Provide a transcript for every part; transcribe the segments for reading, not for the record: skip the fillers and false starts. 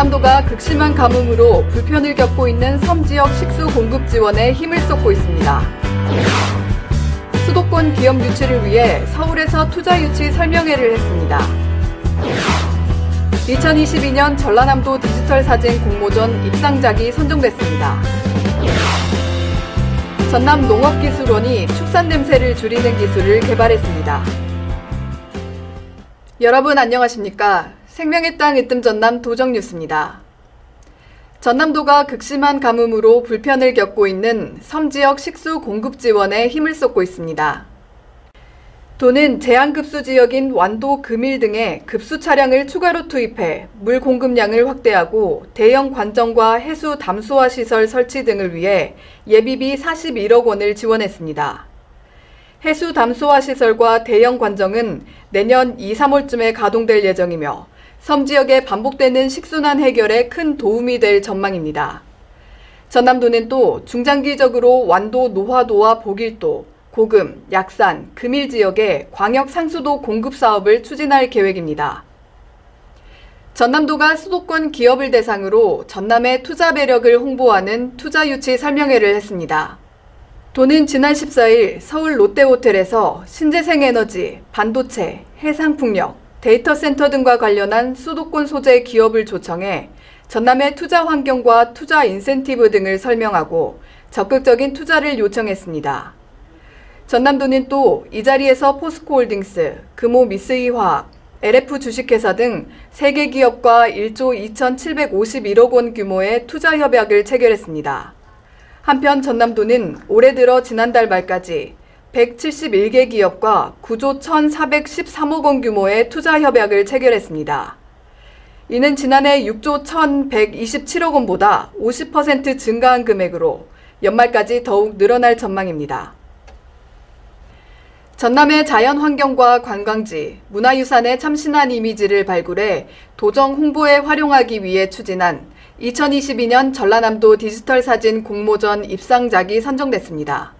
전남도가 극심한 가뭄으로 불편을 겪고 있는 섬지역 식수 공급 지원에 힘을 쏟고 있습니다. 수도권 기업 유치를 위해 서울에서 투자 유치 설명회를 했습니다. 2022년 전라남도 디지털 사진 공모전 입상작이 선정됐습니다. 전남 농업기술원이 축산 냄새를 줄이는 기술을 개발했습니다. 여러분 안녕하십니까? 생명의 땅 으뜸 전남 도정뉴스입니다. 전남도가 극심한 가뭄으로 불편을 겪고 있는 섬지역 식수 공급 지원에 힘을 쏟고 있습니다. 도는 제한급수 지역인 완도, 금일 등에 급수 차량을 추가로 투입해 물 공급량을 확대하고 대형 관정과 해수 담수화 시설 설치 등을 위해 예비비 41억 원을 지원했습니다. 해수 담수화 시설과 대형 관정은 내년 2, 3월쯤에 가동될 예정이며 섬 지역의 반복되는 식순환 해결에 큰 도움이 될 전망입니다. 전남도는 또 중장기적으로 완도, 노화도와 보길도, 고금, 약산, 금일 지역에 광역 상수도 공급 사업을 추진할 계획입니다. 전남도가 수도권 기업을 대상으로 전남의 투자 배력을 홍보하는 투자 유치 설명회를 했습니다. 도는 지난 14일 서울 롯데호텔에서 신재생에너지, 반도체, 해상풍력, 데이터 센터 등과 관련한 수도권 소재 기업을 초청해 전남의 투자 환경과 투자 인센티브 등을 설명하고 적극적인 투자를 요청했습니다. 전남도는 또 이 자리에서 포스코홀딩스, 금호 미쓰이화학, LF 주식회사 등 3개 기업과 1조 2,751억 원 규모의 투자 협약을 체결했습니다. 한편 전남도는 올해 들어 지난달 말까지 171개 기업과 9조 1,413억 원 규모의 투자 협약을 체결했습니다. 이는 지난해 6조 1,127억 원보다 50% 증가한 금액으로 연말까지 더욱 늘어날 전망입니다. 전남의 자연환경과 관광지, 문화유산의 참신한 이미지를 발굴해 도정 홍보에 활용하기 위해 추진한 2022년 전라남도 디지털 사진 공모전 입상작이 선정됐습니다.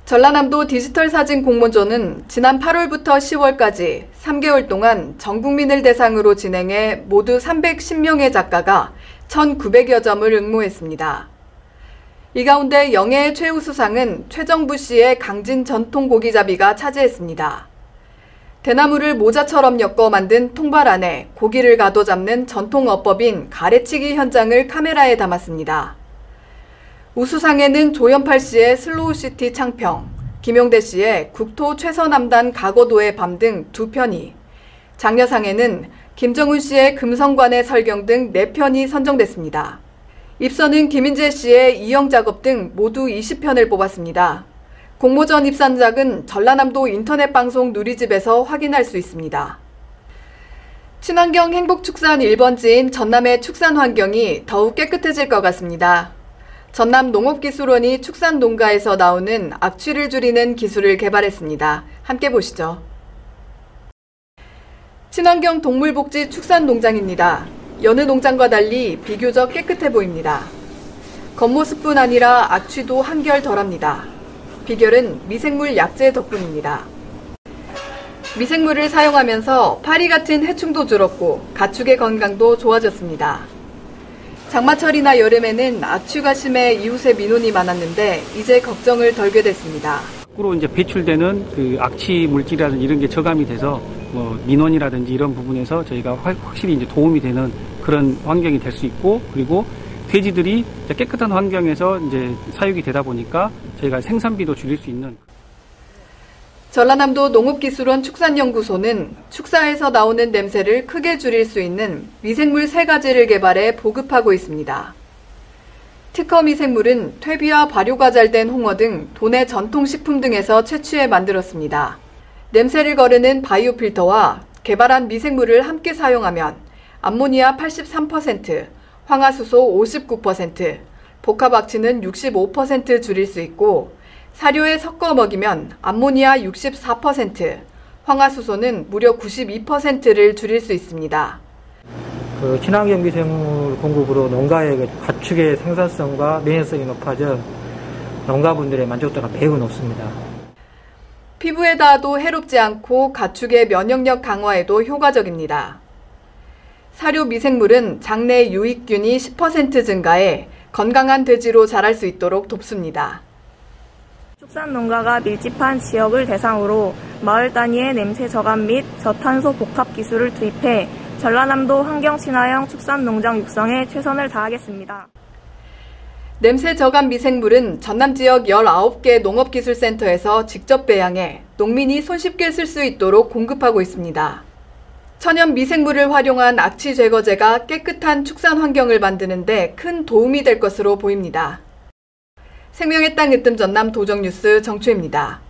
전라남도 디지털 사진 공모전은 지난 8월부터 10월까지 3개월 동안 전 국민을 대상으로 진행해 모두 310명의 작가가 1,900여 점을 응모했습니다. 이 가운데 영예의 최우수상은 최정부 씨의 강진 전통 고기잡이가 차지했습니다. 대나무를 모자처럼 엮어 만든 통발 안에 고기를 가둬잡는 전통 어법인 가래치기 현장을 카메라에 담았습니다. 우수상에는 조연팔 씨의 슬로우시티 창평, 김용대 씨의 국토 최서남단 가거도의 밤 등 2편이, 장려상에는 김정훈 씨의 금성관의 설경 등 4편이 선정됐습니다. 입선은 김인재 씨의 이영 작업 등 모두 20편을 뽑았습니다. 공모전 입상작은 전라남도 인터넷 방송 누리집에서 확인할 수 있습니다. 친환경 행복축산 1번지인 전남의 축산 환경이 더욱 깨끗해질 것 같습니다. 전남 농업기술원이 축산 농가에서 나오는 악취를 줄이는 기술을 개발했습니다. 함께 보시죠. 친환경 동물복지 축산 농장입니다. 여느 농장과 달리 비교적 깨끗해 보입니다. 겉모습뿐 아니라 악취도 한결 덜합니다. 비결은 미생물 약재 덕분입니다. 미생물을 사용하면서 파리 같은 해충도 줄었고 가축의 건강도 좋아졌습니다. 장마철이나 여름에는 악취가 심해 이웃에 민원이 많았는데 이제 걱정을 덜게 됐습니다. 거꾸로 이제 배출되는 그 악취 물질이라든지 이런 게 저감이 돼서 민원이라든지 이런 부분에서 저희가 확실히 이제 도움이 되는 그런 환경이 될 수 있고, 그리고 돼지들이 깨끗한 환경에서 이제 사육이 되다 보니까 저희가 생산비도 줄일 수 있는. 전라남도 농업기술원 축산연구소는 축사에서 나오는 냄새를 크게 줄일 수 있는 미생물 3가지를 개발해 보급하고 있습니다. 특허 미생물은 퇴비와 발효가 잘 된 홍어 등 도내 전통식품 등에서 채취해 만들었습니다. 냄새를 거르는 바이오 필터와 개발한 미생물을 함께 사용하면 암모니아 83%, 황화수소 59%, 복합악취는 65% 줄일 수 있고, 사료에 섞어 먹이면 암모니아 64%, 황화수소는 무려 92%를 줄일 수 있습니다. 친환경 미생물 공급으로 농가의 가축의 생산성과 면역성이 높아져 농가분들의 만족도가 매우 높습니다. 피부에 닿아도 해롭지 않고 가축의 면역력 강화에도 효과적입니다. 사료 미생물은 장내 유익균이 10% 증가해 건강한 돼지로 자랄 수 있도록 돕습니다. 축산농가가 밀집한 지역을 대상으로 마을 단위의 냄새 저감 및 저탄소 복합 기술을 투입해 전라남도 환경 친화형 축산농장 육성에 최선을 다하겠습니다. 냄새 저감 미생물은 전남 지역 19개 농업기술센터에서 직접 배양해 농민이 손쉽게 쓸 수 있도록 공급하고 있습니다. 천연 미생물을 활용한 악취 제거제가 깨끗한 축산 환경을 만드는 데 큰 도움이 될 것으로 보입니다. 생명의 땅 으뜸 전남 도정뉴스 정초입니다.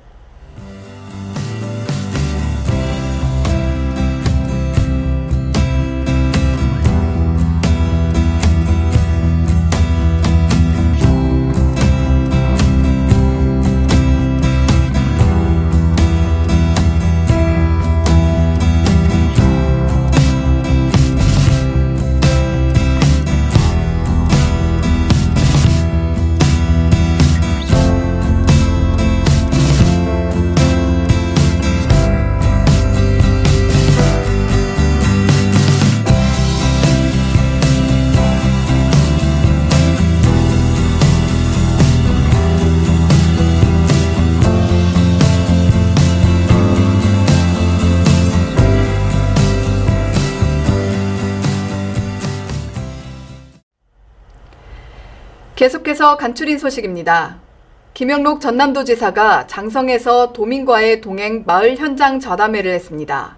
계속해서 간추린 소식입니다. 김영록 전남도지사가 장성에서 도민과의 동행 마을 현장 전담회를 했습니다.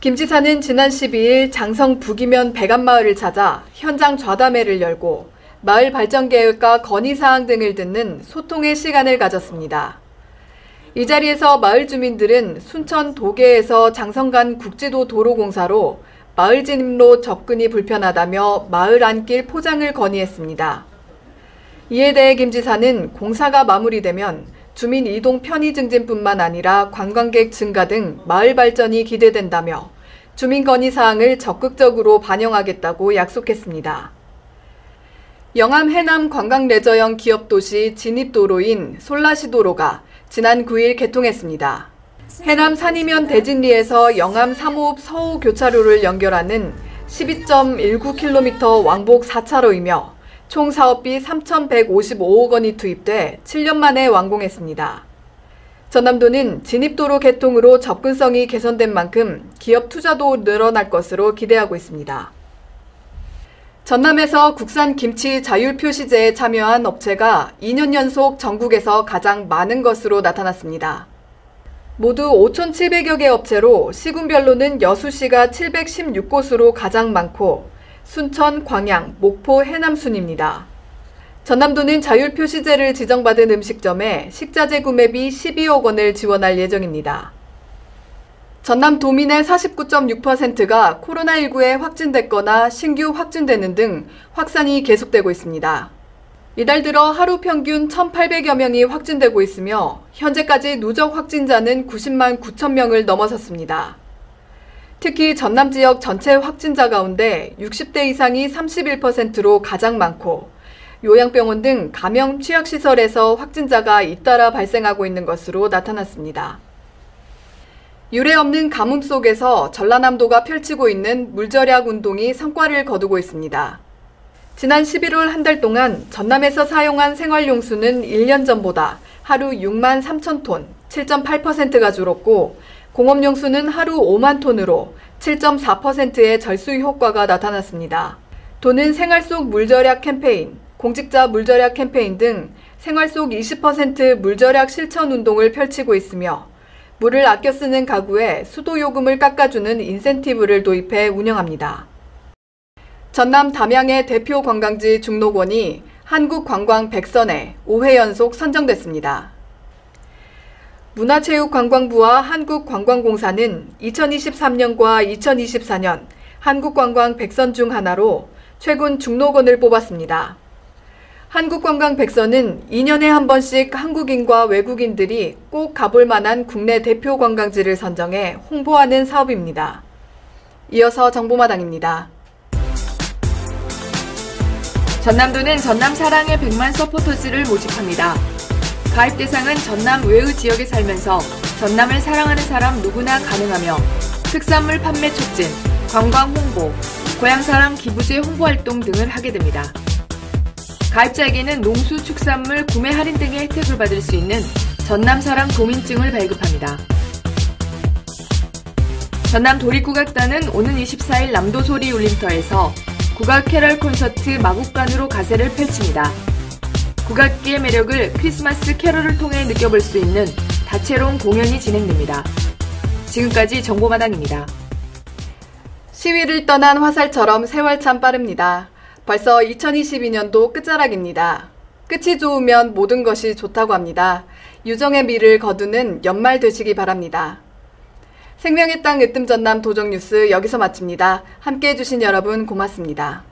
김 지사는 지난 12일 장성 북이면 백안마을을 찾아 현장 좌담회를 열고 마을 발전 계획과 건의사항 등을 듣는 소통의 시간을 가졌습니다. 이 자리에서 마을 주민들은 순천 도계에서 장성 간 국지도 도로공사로 마을 진입로 접근이 불편하다며 마을 안길 포장을 건의했습니다. 이에 대해 김 지사는 공사가 마무리되면 주민 이동 편의 증진뿐만 아니라 관광객 증가 등 마을 발전이 기대된다며 주민 건의 사항을 적극적으로 반영하겠다고 약속했습니다. 영암 해남 관광레저형 기업도시 진입도로인 솔라시도로가 지난 9일 개통했습니다. 해남 산이면 대진리에서 영암 3호읍 서호 교차로를 연결하는 12.19km 왕복 4차로이며 총 사업비 3,155억 원이 투입돼 7년 만에 완공했습니다. 전남도는 진입도로 개통으로 접근성이 개선된 만큼 기업 투자도 늘어날 것으로 기대하고 있습니다. 전남에서 국산 김치 자율 표시제에 참여한 업체가 2년 연속 전국에서 가장 많은 것으로 나타났습니다. 모두 5,700여 개 업체로 시군별로는 여수시가 716곳으로 가장 많고 순천, 광양, 목포, 해남 순입니다. 전남도는 자율 표시제를 지정받은 음식점에 식자재 구매비 12억 원을 지원할 예정입니다. 전남 도민의 49.6%가 코로나19에 확진됐거나 신규 확진되는 등 확산이 계속되고 있습니다. 이달 들어 하루 평균 1,800여 명이 확진되고 있으며 현재까지 누적 확진자는 90만 9천 명을 넘어섰습니다. 특히 전남 지역 전체 확진자 가운데 60대 이상이 31%로 가장 많고 요양병원 등 감염 취약시설에서 확진자가 잇따라 발생하고 있는 것으로 나타났습니다. 유례없는 가뭄 속에서 전라남도가 펼치고 있는 물절약 운동이 성과를 거두고 있습니다. 지난 11월 한 달 동안 전남에서 사용한 생활용수는 1년 전보다 하루 6만 3천 톤, 7.8%가 줄었고 공업용수는 하루 5만 톤으로 7.4%의 절수 효과가 나타났습니다. 도는 생활 속 물절약 캠페인, 공직자 물절약 캠페인 등 생활 속 20% 물절약 실천 운동을 펼치고 있으며 물을 아껴 쓰는 가구에 수도요금을 깎아주는 인센티브를 도입해 운영합니다. 전남 담양의 대표 관광지 중록원이 한국관광 100선에 5회 연속 선정됐습니다. 문화체육관광부와 한국관광공사는 2023년과 2024년 한국관광 100선 중 하나로 최근 중록원을 뽑았습니다. 한국관광 100선은 2년에 한 번씩 한국인과 외국인들이 꼭 가볼 만한 국내 대표 관광지를 선정해 홍보하는 사업입니다. 이어서 정보마당입니다. 전남도는 전남 사랑의 100만 서포터즈를 모집합니다. 가입 대상은 전남 외의 지역에 살면서 전남을 사랑하는 사람 누구나 가능하며 특산물 판매 촉진, 관광 홍보, 고향사랑 기부제 홍보 활동 등을 하게 됩니다. 가입자에게는 농수, 축산물, 구매 할인 등의 혜택을 받을 수 있는 전남사랑 도민증을 발급합니다. 전남 도립국악단은 오는 24일 남도소리 울림터에서 국악 캐럴 콘서트 마국간으로 가세를 펼칩니다. 국악기의 매력을 크리스마스 캐럴을 통해 느껴볼 수 있는 다채로운 공연이 진행됩니다. 지금까지 정보마당입니다. 시위를 떠난 화살처럼 세월 참 빠릅니다. 벌써 2022년도 끝자락입니다. 끝이 좋으면 모든 것이 좋다고 합니다. 유정의 미를 거두는 연말 되시기 바랍니다. 생명의 땅 으뜸 전남 도정뉴스 여기서 마칩니다. 함께해 주신 여러분 고맙습니다.